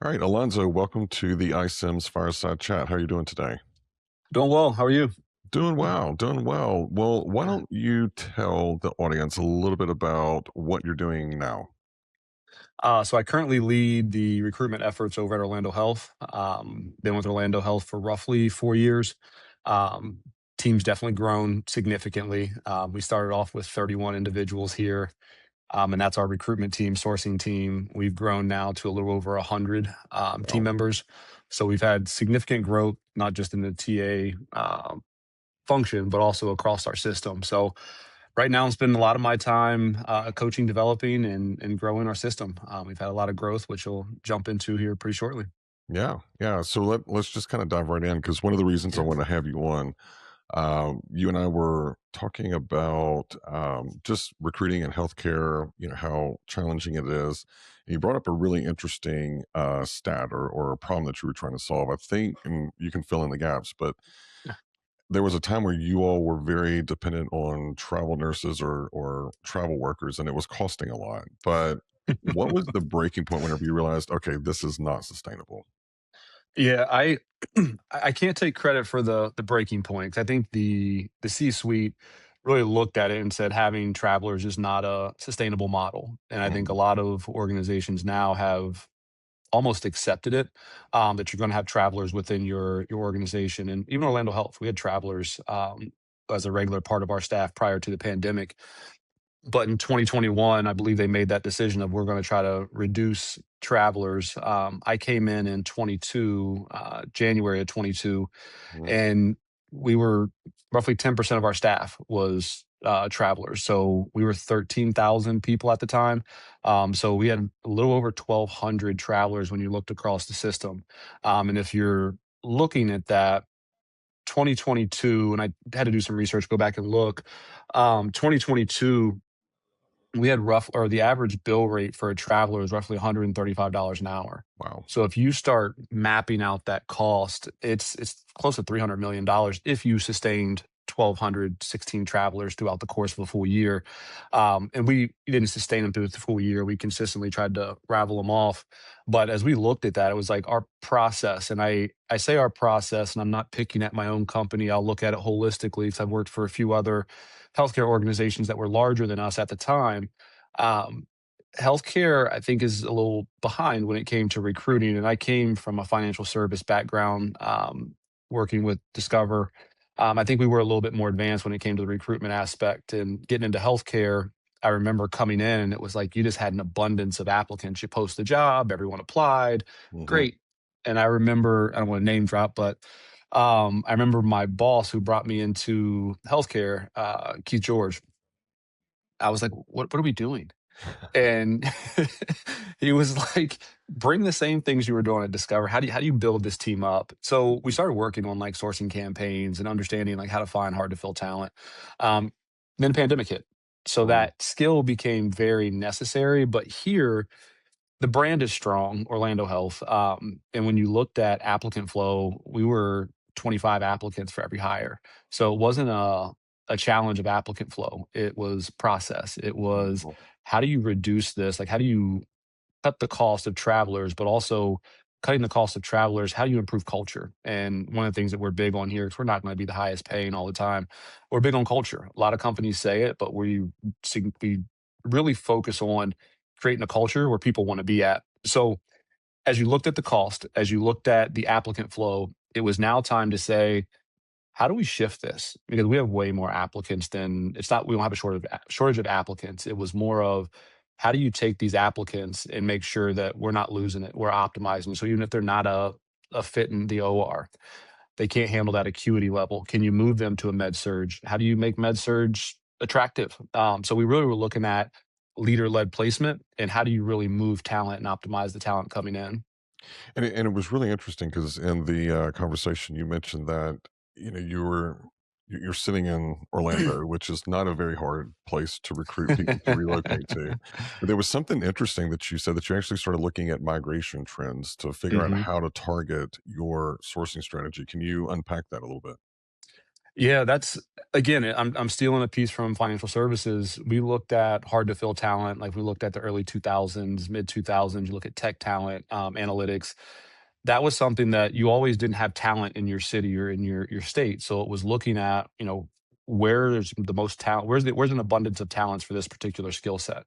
All right, Alonzo, welcome to the ICIMS Fireside Chat. How are you doing today? Doing well. How are you? Doing well, doing well. Well, why don't you tell the audience a little bit about what you're doing now? So I currently lead the recruitment efforts over at Orlando Health. Been with Orlando Health for roughly 4 years. Um, Team's definitely grown significantly. We started off with 31 individuals here, and that's our recruitment team, sourcing team. We've grown now to a little over 100 team Wow. members. So we've had significant growth, not just in the TA function, but also across our system. So right now, I'm spending a lot of my time coaching, developing, and growing our system. We've had a lot of growth, which we'll jump into here pretty shortly. Yeah, yeah. So let's just kind of dive right in because one of the reasons I Yeah. want to have you on, you and I were talking about just recruiting in healthcare. You know how challenging it is. And you brought up a really interesting stat or a problem that you were trying to solve. I think, and you can fill in the gaps, but there was a time where you all were very dependent on travel nurses or travel workers, and it was costing a lot. But what was the breaking point whenever you realized, okay, this is not sustainable? Yeah, I can't take credit for the breaking point 'cause I think the C-suite really looked at it and said having travelers is not a sustainable model. And I think a Mhm. lot of organizations now have almost accepted it, that you're gonna have travelers within your organization. And even Orlando Health, we had travelers, as a regular part of our staff prior to the pandemic. But in 2021, I believe they made that decision of we're gonna try to reduce travelers. I came in 22, January of 22, Mhm. and we were roughly 10% of our staff was travelers. So we were 13,000 people at the time. So we had a little over 1,200 travelers when you looked across the system. And if you're looking at that, 2022, and I had to do some research, go back and look. 2022, we had the average bill rate for a traveler is roughly $135 an hour. Wow. So if you start mapping out that cost, it's close to $300 million if you sustained 1,216 travelers throughout the course of a full year. And we didn't sustain them through the full year. We consistently tried to ravel them off. But as we looked at that, it was like our process. And I say our process, and I'm not picking at my own company. I'll look at it holistically because I've worked for a few other healthcare organizations that were larger than us at the time. Um, Healthcare, I think, is a little behind when it came to recruiting. And I came from a financial service background, working with Discover. I think we were a little bit more advanced when it came to the recruitment aspect and getting into healthcare. I remember coming in and it was like you just had an abundance of applicants. You post the job, everyone applied, Mhm. great. And I remember, I don't want to name drop, but I remember my boss who brought me into healthcare, Keith George. I was like, what are we doing? And he was like, bring the same things you were doing at Discover. How do you build this team up? So we started working on like sourcing campaigns and understanding like how to find hard to fill talent. Um, then the pandemic hit. So Mhm. that skill became very necessary. But here, the brand is strong, Orlando Health. And when you looked at applicant flow, we were 25 applicants for every hire. So it wasn't a challenge of applicant flow. It was process. It was Mhm. how do you reduce this? Like, how do you cut the cost of travelers, but also cutting the cost of travelers, how do you improve culture? And one of the things that we're big on here, because we're not going to be the highest paying all the time, we're big on culture. A lot of companies say it, but we really focus on creating a culture where people want to be at. So as you looked at the cost, as you looked at the applicant flow, it was now time to say, how do we shift this? Because we have way more applicants than it's not, we don't have a shortage of applicants. It was more of how do you take these applicants and make sure that we're not losing it, we're optimizing. So even if they're not a fit in the OR, they can't handle that acuity level. Can you move them to a med surge? How do you make med surge attractive? So we really were looking at leader led placement and how do you really move talent and optimize the talent coming in? And it was really interesting because in the conversation you mentioned that you're sitting in Orlando, which is not a very hard place to recruit people to relocate to. But there was something interesting that you said that you actually started looking at migration trends to figure out Mhm. how to target your sourcing strategy. Can you unpack that a little bit? Yeah, that's again, I'm stealing a piece from financial services. We looked at hard to fill talent, like we looked at the early 2000s, mid 2000s. You look at tech talent, analytics. That was something that you always didn't have talent in your city or in your state. So it was looking at, where there's the most talent, where's an abundance of talents for this particular skill set.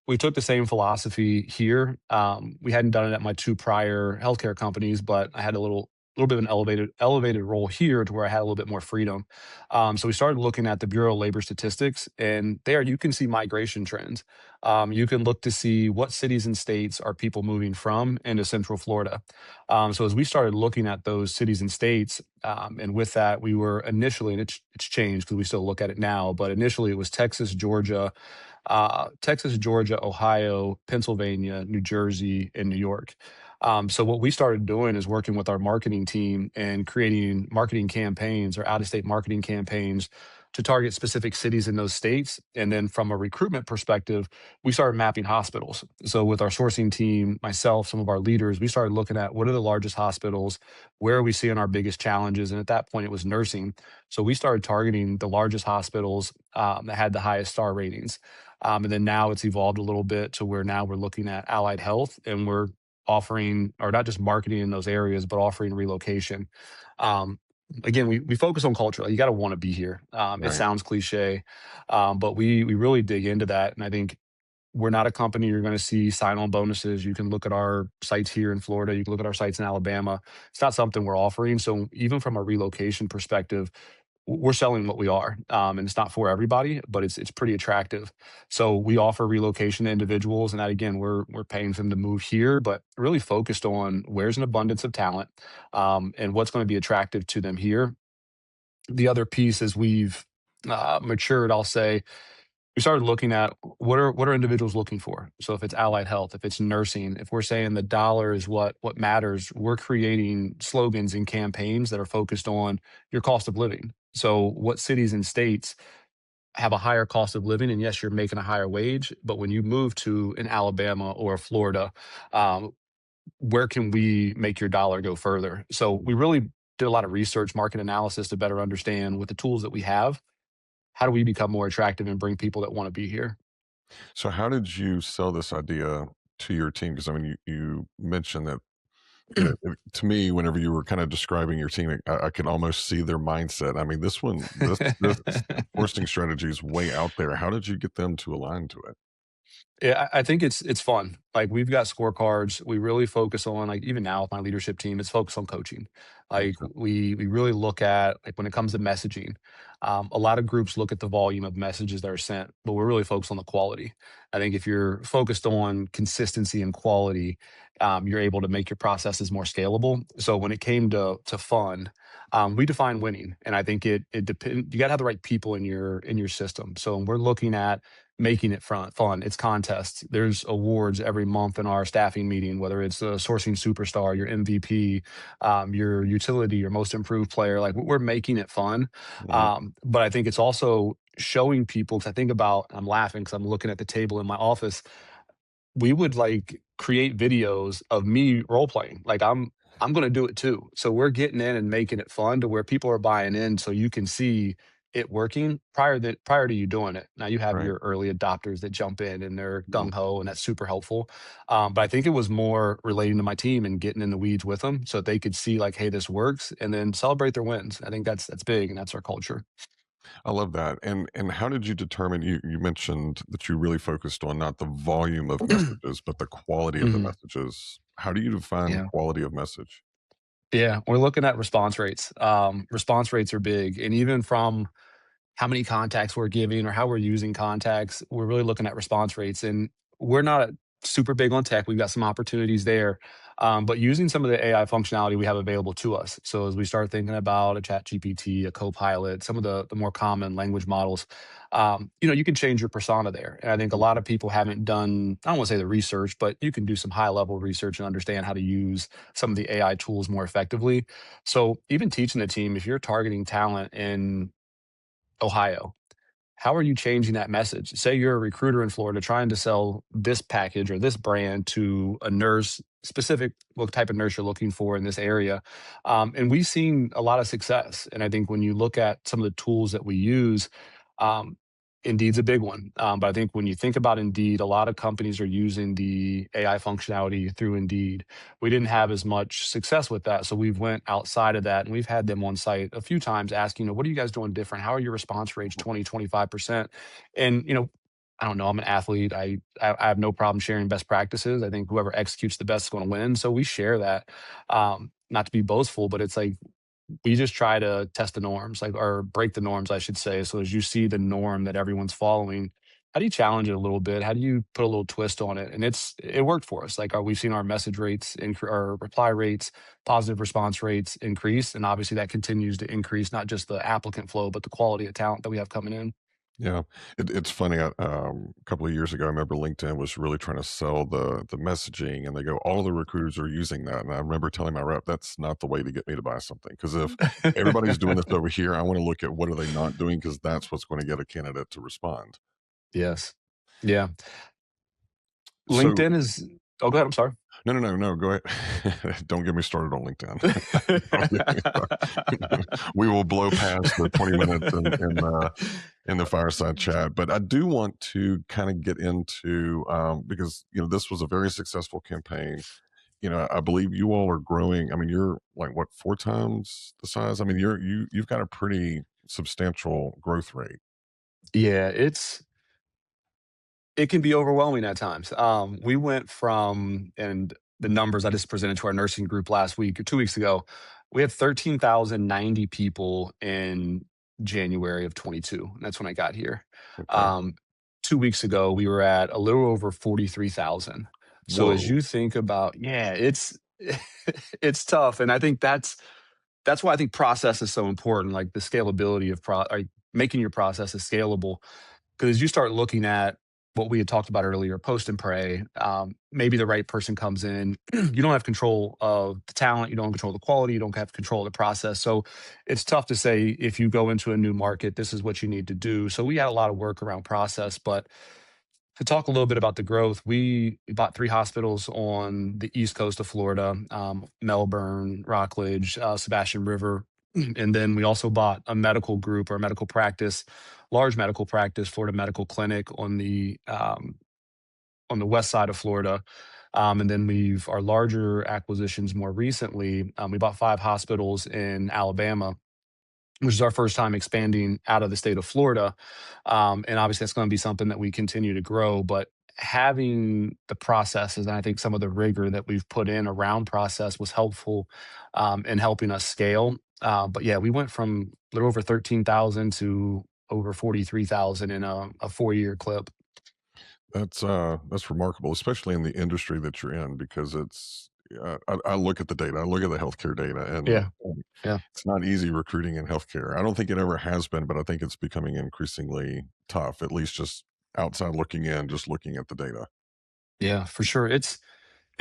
We took the same philosophy here. We hadn't done it at my two prior healthcare companies, but I had a little bit of an elevated role here to where I had a little bit more freedom. So we started looking at the Bureau of Labor Statistics, and there you can see migration trends. You can look to see what cities and states are people moving from into Central Florida. So as we started looking at those cities and states, and with that, we were initially, and it's changed because we still look at it now, but initially it was Texas, Georgia, Ohio, Pennsylvania, New Jersey, and New York. So what we started doing is working with our marketing team and creating marketing campaigns or out-of-state marketing campaigns to target specific cities in those states. And then from a recruitment perspective, we started mapping hospitals. So with our sourcing team, myself, some of our leaders, we started looking at what are the largest hospitals, where are we seeing our biggest challenges, and at that point it was nursing. So we started targeting the largest hospitals that had the highest star ratings. And then now it's evolved a little bit to where now we're looking at allied health and we're offering, or not just marketing in those areas, but offering relocation. Um, Again, we focus on culture. Like, you got to want to be here. It Right. sounds cliche, but we really dig into that. And I think we're not a company you're going to see sign on bonuses. You can look at our sites here in Florida. You can look at our sites in Alabama. It's not something we're offering. So even from a relocation perspective, we're selling what we are, and it's not for everybody, but it's pretty attractive. So we offer relocation to individuals, and that again, we're paying for them to move here, but really focused on where's an abundance of talent, and what's going to be attractive to them here. The other piece is we've matured. I'll say we started looking at what are individuals looking for. So if it's allied health, if it's nursing, if we're saying the dollar is what matters, we're creating slogans and campaigns that are focused on your cost of living. So what cities and states have a higher cost of living, and yes, you're making a higher wage, but when you move to an Alabama or a Florida, um, where can we make your dollar go further? So we really did a lot of research, market analysis to better understand with the tools that we have, how do we become more attractive and bring people that want to be here? So how did you sell this idea to your team? Because I mean, you mentioned that, to me, whenever you were kind of describing your team, I could almost see their mindset. I mean, this forcing strategy is way out there. How did you get them to align to it? Yeah, I think it's fun. Like, we've got scorecards. We really focus on, like, even now with my leadership team, it's focused on coaching. Like, Okay. we really look at, like, when it comes to messaging, a lot of groups look at the volume of messages that are sent, but we're really focused on the quality. I think if you're focused on consistency and quality, you're able to make your processes more scalable. So when it came to fun, we define winning, and I think it depend. You got to have the right people in your system. So when we're looking at making it fun. It's contests. There's awards every month in our staffing meeting, whether it's a sourcing superstar, your MVP, your utility, your most improved player. Like, we're making it fun. Mhm. But I think it's also showing people, because I think about, I'm laughing because I'm looking at the table in my office, we would like create videos of me role playing. Like, I'm gonna do it too. So we're getting in and making it fun to where people are buying in so you can see it working prior to you doing it. Now you have Right. your early adopters that jump in and they're Mhm. gung ho, and that's super helpful. But I think it was more relating to my team and getting in the weeds with them so that they could see, like, hey, this works, and then celebrate their wins. I think that's big, and that's our culture. I love that. And how did you determine, you mentioned that you really focused on not the volume of messages, but the quality of the Mhm. messages. How do you define Yeah. quality of message? Yeah, we're looking at response rates. Response rates are big, and even from how many contacts we're giving or how we're using contacts, we're really looking at response rates. And we're not super big on tech. We've got some opportunities there, but using some of the AI functionality we have available to us. So as we start thinking about a chat GPT, a copilot, some of the more common language models, you can change your persona there. And I think a lot Mhm. of people haven't done, I don't want to say the research, but you can do some high level research and understand how to use some of the AI tools more effectively. So even teaching the team, if you're targeting talent in Ohio, how are you changing that message? Say you're a recruiter in Florida trying to sell this package or this brand to a nurse, specific what type of nurse you're looking for in this area. And we've seen a lot of success. And I think when you look at some of the tools that we use, um, Indeed's a big one. But I think when you think about Indeed, a lot of companies are using the AI functionality through Indeed. We didn't have as much success with that, so we've went outside of that, and we've had them on site a few times asking, "What are you guys doing different? How are your response rates 20, 25%?" And, I don't know, I'm an athlete. I have no problem sharing best practices. I think whoever executes the best is gonna win, so we share that. Not to be boastful, but it's like we just try to test the norms, like, or break the norms, I should say. So as you see the norm that everyone's following, how do you challenge it a little bit? How do you put a little twist on it? And it worked for us. Like, we've seen our message rates, our reply rates, positive response rates increase, and obviously that continues to increase not just the applicant flow, but the quality of talent that we have coming in. Yeah, it's funny. A couple of years ago, I remember LinkedIn was really trying to sell the messaging, and they go, "All the recruiters are using that." And I remember telling my rep, "That's not the way to get me to buy something. Because if everybody's doing this over here, I want to look at what are they not doing, because that's what's going to get a candidate to respond." Yes. Yeah. So, LinkedIn is. Oh, go ahead. I'm sorry. no, no, no, no. Go ahead. Don't get me started on LinkedIn. Don't get me started. We will blow past the 20 minutes in the fireside chat, but I do want to kind of get into, because this was a very successful campaign. I believe you all are growing. I mean, you're like what, 4 times the size? I mean, you've got a pretty substantial growth rate. Yeah, it can be overwhelming at times. We went from, and the numbers I just presented to our nursing group last week or 2 weeks ago, we had 13,090 people in January of 22. And that's when I got here. Okay. Um, 2 weeks ago, we were at a little over 43,000. So as Whoa. you think about, yeah, it's tough. And I think that's why I think process is so important, like the scalability of like making your processes scalable, because as you start looking at what we had talked about earlier, post and pray, maybe the right person comes in. You don't have control of the talent, you don't control the quality, you don't have control of the process. So it's tough to say if you go into a new market, this is what you need to do. So we had a lot of work around process, but to talk a little bit about the growth, we bought 3 hospitals on the east coast of Florida, Melbourne, Rockledge, Sebastian River. And then we also bought a medical group or a medical practice, large medical practice, Florida Medical Clinic on the west side of Florida. And then our larger acquisitions more recently, we bought 5 hospitals in Alabama, which is our first time expanding out of the state of Florida. And obviously, that's going to be something that we continue to grow. But having the processes, and I think some of the rigor that we've put in around process was helpful in helping us scale. But yeah, we went from a little over 13,000 to over 43,000 in a 4-year clip. That's remarkable, especially in the industry that you're in, because I look at the data, I look at the healthcare data, and Yeah. Yeah. it's not easy recruiting in healthcare. I don't think it ever has been, but I think it's becoming increasingly tough, at least just outside looking in, just looking at the data. Yeah, for sure. It's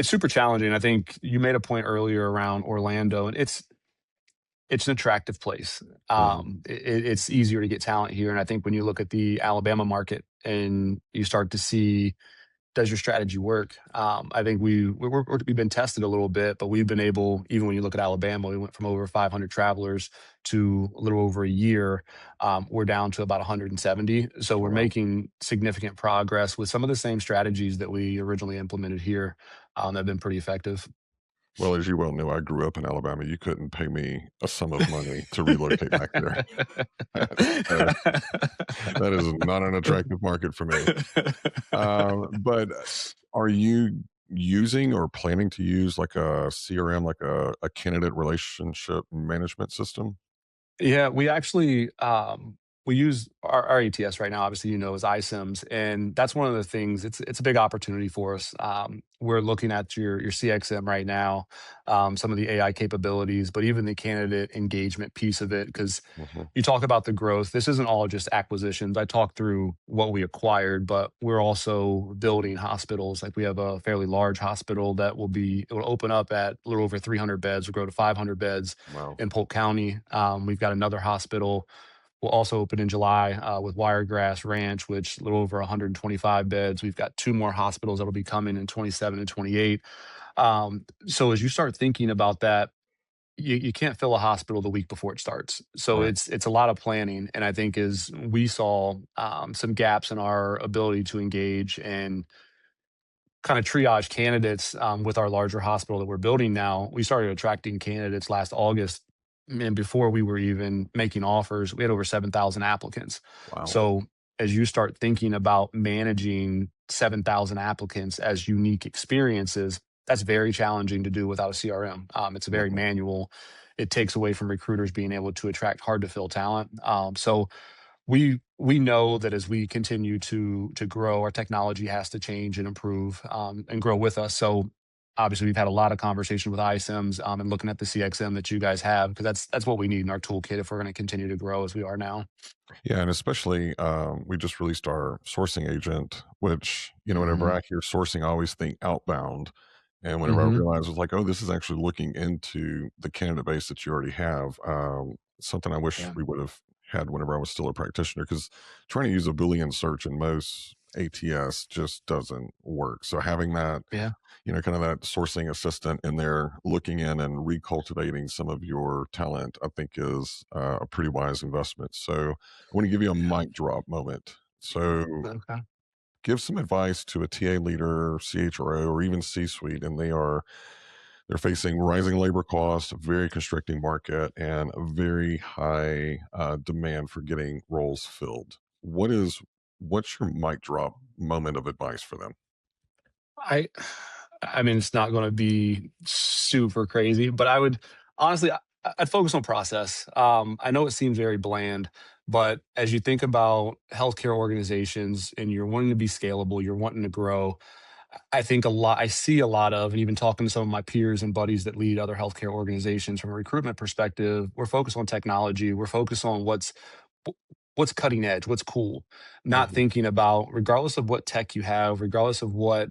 super challenging. I think you made a point earlier around Orlando, and it's an attractive place. Mhm. It's easier to get talent here, and I think when you look at the Alabama market and you start to see, does your strategy work? I think we've been tested a little bit, but we've been able, even when you look at Alabama, we went from over 500 travelers to a little over a year. We're down to about 170. So Oh, we're wow. making significant progress with some of the same strategies that we originally implemented here that have been pretty effective. Well, as you well know, I grew up in Alabama. You couldn't pay me a sum of money to relocate back there. That that is not an attractive market for me. But are you using or planning to use like a CRM, like a candidate relationship management system? Yeah, we actually we use our ATS right now. Obviously, is ICIMS, and that's one of the things. It's a big opportunity for us. We're looking at your CXM right now, some of the AI capabilities, but even the candidate engagement piece of it, because Mhm. you talk about the growth. This isn't all just acquisitions. I talked through what we acquired, but we're also building hospitals. Like we have a fairly large hospital that it will open up at a little over 300 beds, will grow to 500 beds Wow. in Polk County. We've got another hospital. will also open in July with Wiregrass Ranch, which a little over 125 beds. We've got two more hospitals that'll be coming in 27 and 28. So as you start thinking about that, you can't fill a hospital the week before it starts. So Right. it's a lot of planning. And I think as we saw some gaps in our ability to engage and kind of triage candidates with our larger hospital that we're building now. We started attracting candidates last August, and before we were even making offers, we had over 7,000 applicants. Wow. So as you start thinking about managing 7,000 applicants as unique experiences, that's very challenging to do without a CRM. It's very Mhm. manual. It takes away from recruiters being able to attract hard to fill talent. So we know that as we continue to grow, our technology has to change and improve and grow with us. So obviously, we've had a lot of conversation with ICIMS and looking at the CXM that you guys have because that's what we need in our toolkit if we're going to continue to grow as we are now. Yeah, and especially, we just released our sourcing agent, which, whenever Hmm. I hear sourcing, I always think outbound. And whenever I Hmm. realized, it's like, oh, this is actually looking into the candidate base that you already have. Something I wish Yeah. we would have had whenever I was still a practitioner, because trying to use a Boolean search in most ATS just doesn't work. So having that, Yeah. kind of that sourcing assistant in there looking in and recultivating some of your talent, I think is a pretty wise investment. So I want to give you a mic drop moment. So Okay. give some advice to a TA leader, CHRO, or even C-suite, and they're facing rising labor costs, a very constricting market, and a very high demand for getting roles filled. What's your mic drop moment of advice for them? I I mean, it's not gonna be super crazy, but I would honestly, I'd focus on process. I know it seems very bland, but as you think about healthcare organizations and you're wanting to be scalable, you're wanting to grow, I see a lot of, and even talking to some of my peers and buddies that lead other healthcare organizations from a recruitment perspective, we're focused on technology. We're focused on what's cutting edge, what's cool, not Mhm. thinking about regardless of what tech you have, regardless of what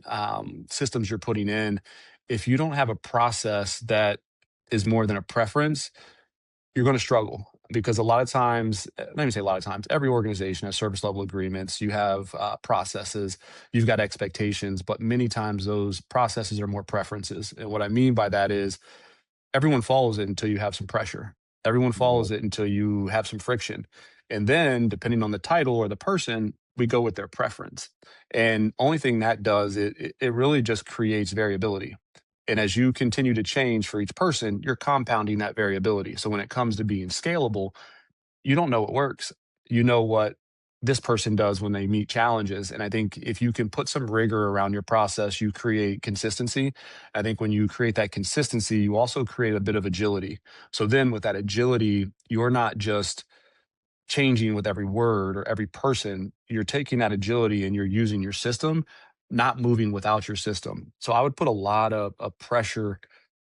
systems you're putting in, if you don't have a process that is more than a preference, you're going to struggle because a lot of times, let me say a lot of times, every organization has service level agreements. You have processes, you've got expectations, but many times those processes are more preferences. And what I mean by that is everyone follows it until you have some pressure. Everyone Right. follows it until you have some friction. And then, depending on the title or the person, we go with their preference. And only thing that does, it really just creates variability. And as you continue to change for each person, you're compounding that variability. So when it comes to being scalable, you don't know what works. You know what this person does when they meet challenges. And I think if you can put some rigor around your process, you create consistency. I think when you create that consistency, you also create a bit of agility. So then with that agility, you're not just changing with every word or every person. You're taking that agility and you're using your system, not moving without your system. So I would put a lot of pressure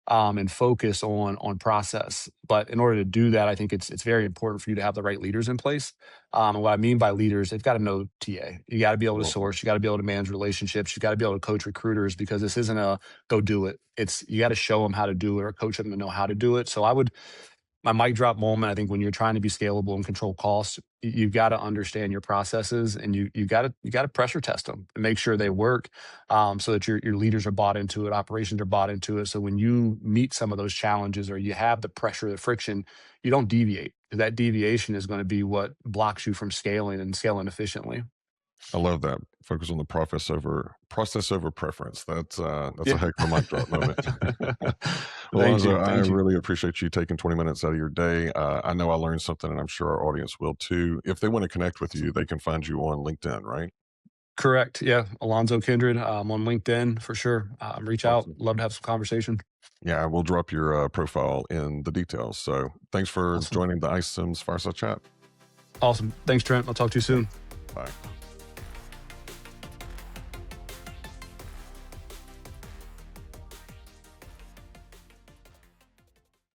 and focus on process. But in order to do that, I think it's very important for you to have the right leaders in place. And what I mean by leaders, they've got to know TA. You got to be able to Mhm. source. You got to be able to manage relationships. You got to be able to coach recruiters because this isn't a go do it. It's you got to show them how to do it or coach them to know how to do it. So I would my mic drop moment, I think when you're trying to be scalable and control costs, you've got to understand your processes and you got to pressure test them and make sure they work so that your leaders are bought into it, operations are bought into it. So when you meet some of those challenges or you have the pressure, the friction, you don't deviate. That deviation is going to be what blocks you from scaling and scaling efficiently. I love that. Focus on the process over preference. That's a Yeah. heck of a mic drop moment. Well, Thank Alonzo, you. I Thank you. really appreciate you taking 20 minutes out of your day. I know I learned something, and I'm sure our audience will too. If they want to connect with you, they can find you on LinkedIn, right? Correct. Yeah. Alonzo Kindred on LinkedIn for sure. Reach out. Awesome. Love to have some conversation. Yeah, we'll drop your profile in the details. So thanks for Awesome. joining the ICIMS Fireside Chat. Awesome. Thanks, Trent. I'll talk to you Thanks. soon. Bye.